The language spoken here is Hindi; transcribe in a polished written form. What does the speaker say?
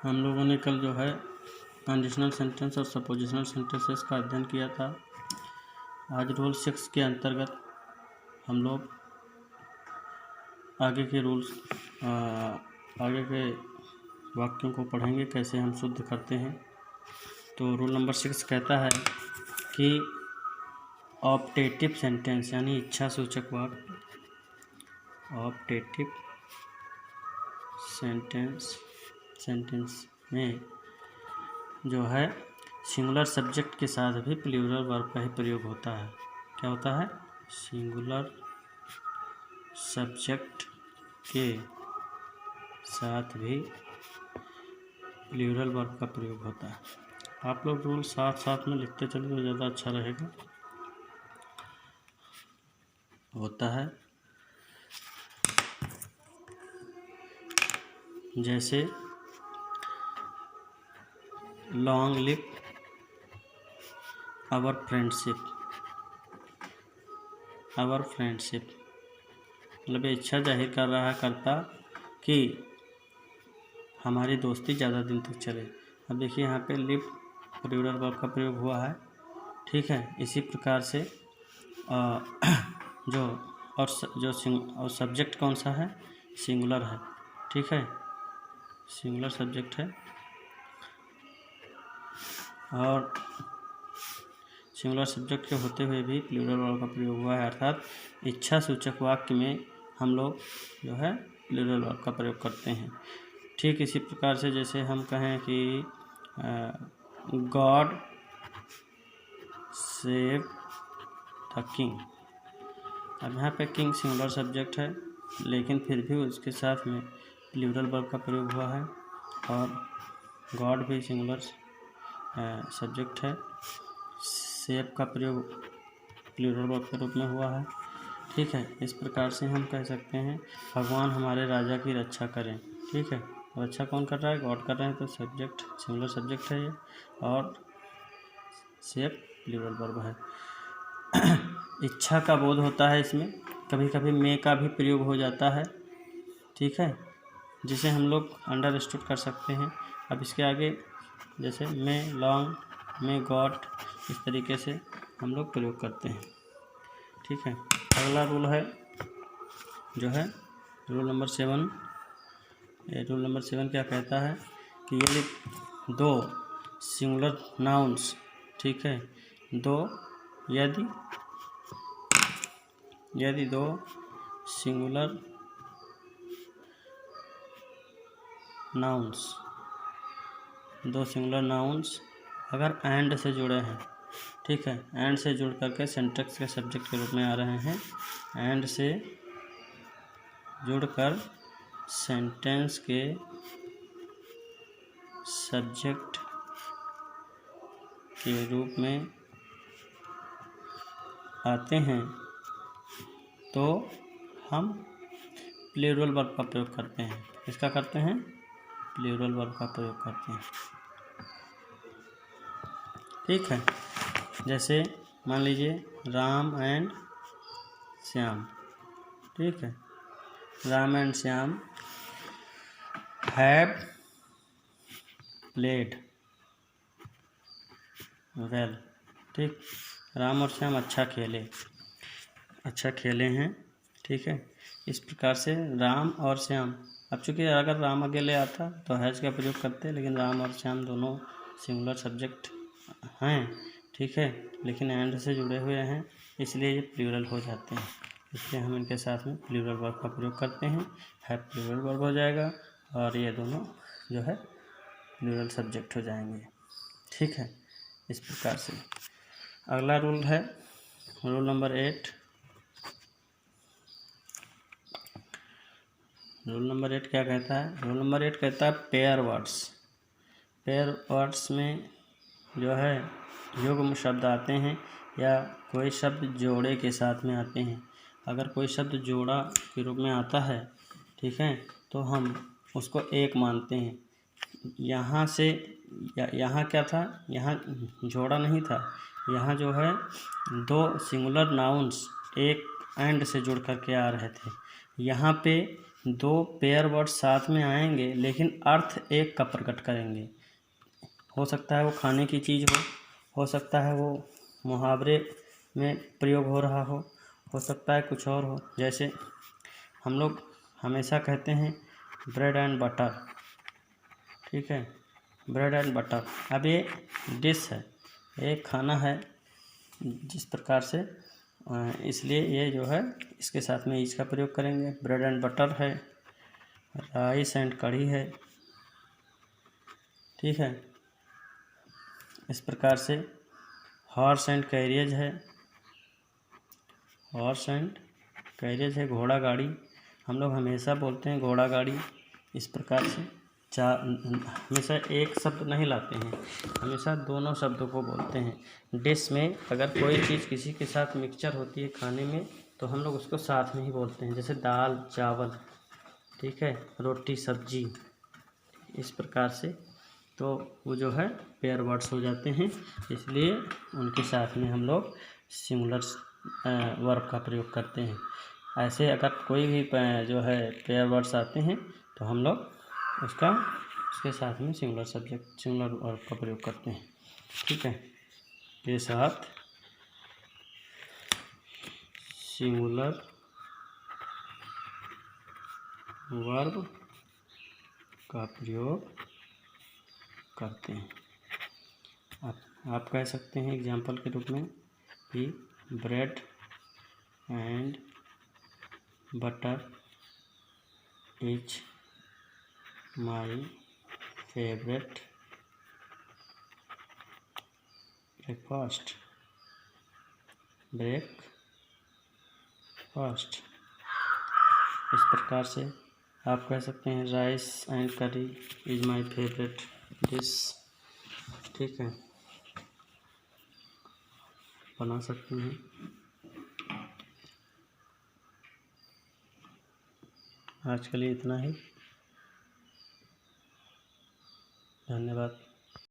हम लोगों ने कल जो है कंडीशनल सेंटेंस और सपोजिशनल सेंटेंसेस का अध्ययन किया था। आज रूल 6 के अंतर्गत हम लोग आगे के वाक्यों को पढ़ेंगे, कैसे हम शुद्ध करते हैं। तो रूल नंबर 6 कहता है कि ऑप्टेटिव सेंटेंस यानी इच्छा सूचक वाक्य, ऑप्टेटिव सेंटेंस में जो है सिंगुलर सब्जेक्ट के साथ भी प्लूरल वर्ब का ही प्रयोग होता है। क्या होता है? सिंगुलर सब्जेक्ट के साथ भी प्लूरल वर्ब का प्रयोग होता है। आप लोग रूल साथ साथ में लिखते चले तो ज़्यादा अच्छा रहेगा। होता है जैसे लॉन्ग लिव आवर फ्रेंडशिप मतलब इच्छा जाहिर कर रहा है करता कि हमारी दोस्ती ज़्यादा दिन तक चले। अब देखिए यहाँ पे लिव प्लूरल वर्ब का प्रयोग हुआ है, ठीक है। इसी प्रकार से जो सब्जेक्ट कौन सा है? सिंगुलर है, ठीक है, सिंगुलर सब्जेक्ट है। और सिंगुलर सब्जेक्ट के होते हुए भी प्लूरल वर्ब का प्रयोग हुआ है, अर्थात इच्छा सूचक वाक्य में हम लोग जो है प्लूरल वर्ब का प्रयोग करते हैं। ठीक इसी प्रकार से जैसे हम कहें कि गॉड सेव द किंग। अब यहाँ पे किंग सिंगुलर सब्जेक्ट है, लेकिन फिर भी उसके साथ में प्लूरल वर्ब का प्रयोग हुआ है, और गॉड भी सिंगुलर सब्जेक्ट है। सेव का प्रयोग प्लूरल वर्ब के रूप में हुआ है, ठीक है। इस प्रकार से हम कह सकते हैं भगवान हमारे राजा की रक्षा करें, ठीक है। रक्षा कौन कर रहा है? गॉड कर रहे हैं, तो सब्जेक्ट सिंगुलर सब्जेक्ट है ये, और सेव प्लूरल वर्ब है। इच्छा का बोध होता है इसमें, कभी कभी मे का भी प्रयोग हो जाता है, ठीक है, जिसे हम लोग अंडरस्टूड कर सकते हैं। अब इसके आगे जैसे मे, लॉन्ग, मे, गॉड, इस तरीके से हम लोग प्रयोग करते हैं, ठीक है। अगला रूल है जो है रूल नंबर 7। रूल नंबर 7 क्या कहता है कि यदि दो सिंगुलर नाउन्स, ठीक है, यदि दो सिंगुलर नाउन्स अगर एंड से जुड़े हैं, ठीक है, एंड से जुड़ करके सेंटेंस के सब्जेक्ट के रूप में आ रहे हैं, एंड से जुड़कर सेंटेंस के सब्जेक्ट के रूप में आते हैं, तो हम प्लूरल वर्ब का प्रयोग करते हैं। किसका करते हैं? प्लूरल वर्ब का प्रयोग करते हैं, ठीक है। जैसे मान लीजिए राम एंड श्याम, ठीक है, Ram and Shyam have played well, ठीक, राम और श्याम अच्छा खेले हैं, ठीक है। इस प्रकार से राम और श्याम, अब चूँकि अगर राम अकेले आता तो हैज का प्रयोग करते, लेकिन राम और श्याम दोनों सिंगुलर सब्जेक्ट हैं, ठीक है, लेकिन एंड से जुड़े हुए हैं, इसलिए ये प्लूरल हो जाते हैं। इसलिए हम इनके साथ में प्लूरल वर्ब का प्रयोग करते हैं। हैव प्लूरल वर्ब हो जाएगा, और ये दोनों जो है प्लूरल सब्जेक्ट हो जाएंगे, ठीक है। इस प्रकार से अगला रूल है रूल नंबर 8। रूल नंबर 8 क्या कहता है? रूल नंबर 8 कहता है पेयर वर्ड्स में जो है युग्म शब्द आते हैं, या कोई शब्द जोड़े के साथ में आते हैं। अगर कोई शब्द जोड़ा के रूप में आता है, ठीक है, तो हम उसको एक मानते हैं। यहाँ से यहाँ क्या था? यहाँ जोड़ा नहीं था, यहाँ जो है दो सिंगुलर नाउन्स एक एंड से जुड़ करके आ रहे थे। यहाँ पे दो पेयर वर्ड साथ में आएंगे लेकिन अर्थ एक का प्रकट करेंगे। हो सकता है वो खाने की चीज़ हो सकता है वो मुहावरे में प्रयोग हो रहा हो सकता है कुछ और हो। जैसे हम लोग हमेशा कहते हैं ब्रेड एंड बटर, ठीक है, ब्रेड एंड बटर। अब ये डिश है, एक खाना है जिस प्रकार से, इसलिए ये जो है इसके साथ में इसका प्रयोग करेंगे। ब्रेड एंड बटर है, राइस एंड कढ़ी है, ठीक है। इस प्रकार से हॉर्स एंड कैरियज है, हॉर्स एंड कैरियज है, घोड़ा गाड़ी। हम लोग हमेशा बोलते हैं घोड़ा गाड़ी। इस प्रकार से हमेशा एक शब्द नहीं लाते हैं, हमेशा दोनों शब्दों को बोलते हैं। डिश में अगर कोई चीज़ किसी के साथ मिक्सचर होती है खाने में तो हम लोग उसको साथ में ही बोलते हैं, जैसे दाल चावल, ठीक है, रोटी सब्जी। इस प्रकार से तो वो जो है पेयर वर्ड्स हो जाते हैं, इसलिए उनके साथ में हम लोग सिंगुलर वर्ब का प्रयोग करते हैं। ऐसे अगर कोई भी जो है पेयर वर्ड्स आते हैं तो हम लोग उसके साथ में सिंगुलर वर्ब का प्रयोग करते हैं, ठीक है। के साथ सिंगुलर वर्ब का प्रयोग करते हैं। आप कह सकते हैं एग्जाम्पल के रूप में कि bread and butter is my favourite breakfast. इस प्रकार से आप कह सकते हैं राइस एंड करी इज माई फेवरेट डिश, ठीक है, बना सकते हैं। आज के लिए इतना ही, धन्यवाद।